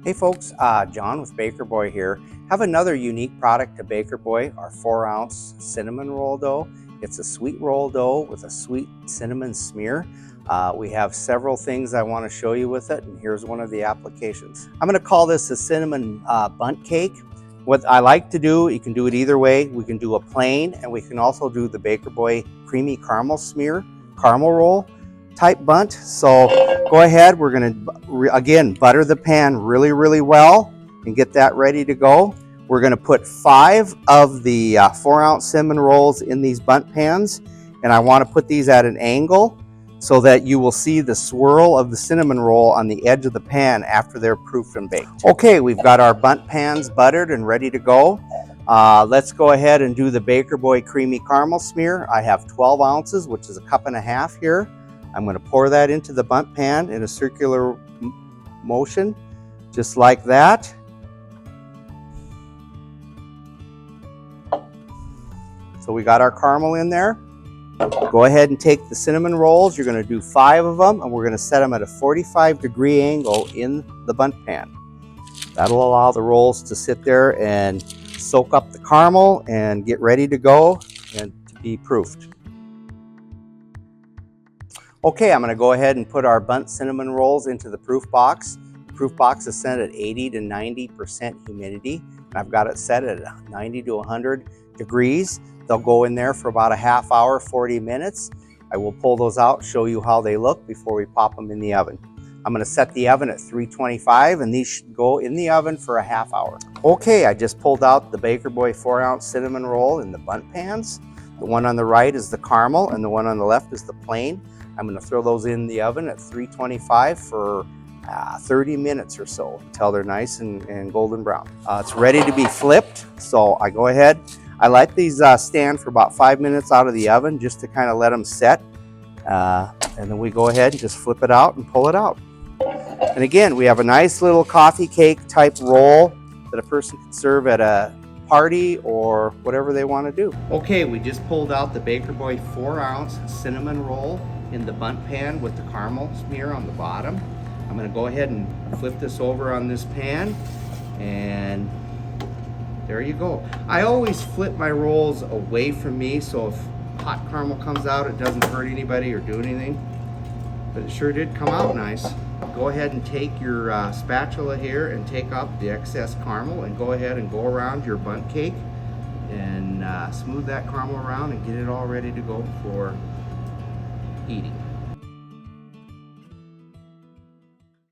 Hey folks, John with Baker Boy here. Have another unique product to Baker Boy, our 4-ounce cinnamon roll dough. It's a sweet roll dough with a sweet cinnamon smear. We have several things I want to show you with it, and here's one of the applications. I'm going to call this a cinnamon bundt cake. What I like to do, you can do it either way. We can do a plain, and we can also do the Baker Boy creamy caramel smear, caramel roll type bundt. So go ahead, we're going to again butter the pan really well and get that ready to go. We're going to put 5 of the 4-ounce cinnamon rolls in these bundt pans, and I want to put these at an angle so that you will see the swirl of the cinnamon roll on the edge of the pan after they're proofed and baked. Okay, we've got our bundt pans buttered and ready to go. Let's go ahead and do the Baker Boy creamy caramel smear. I have 12 ounces, which is a cup and a half here. I'm going to pour that into the bundt pan in a circular motion, just like that. So we got our caramel in there. Go ahead and take the cinnamon rolls. You're going to do 5 of them, and we're going to set them at a 45-degree angle in the bundt pan. That'll allow the rolls to sit there and soak up the caramel and get ready to go and to be proofed. Okay, I'm going to go ahead and put our bundt cinnamon rolls into the proof box. The proof box is set at 80 to 90% humidity. I've got it set at 90 to 100 degrees. They'll go in there for about a half hour, 40 minutes. I will pull those out, show you how they look before we pop them in the oven. I'm going to set the oven at 325, and these should go in the oven for a half hour. Okay, I just pulled out the Baker Boy 4-ounce cinnamon roll in the bundt pans. The one on the right is the caramel, and the one on the left is the plain. I'm going to throw those in the oven at 325 for 30 minutes or so until they're nice and golden brown. It's ready to be flipped, so I go ahead. I let these stand for about 5 minutes out of the oven just to kind of let them set. And then we go ahead and just flip it out and pull it out. And again, we have a nice little coffee cake type roll that a person can serve at a party or whatever they want to do. Okay, we just pulled out the Baker Boy 4-ounce cinnamon roll in the bundt pan with the caramel smear on the bottom. I'm going to go ahead and flip this over on this pan, and there you go. I always flip my rolls away from me, so if hot caramel comes out, it doesn't hurt anybody or do anything. But it sure did come out nice. Go ahead and take your spatula here and take out the excess caramel, and go ahead and go around your bundt cake and smooth that caramel around and get it all ready to go for eating.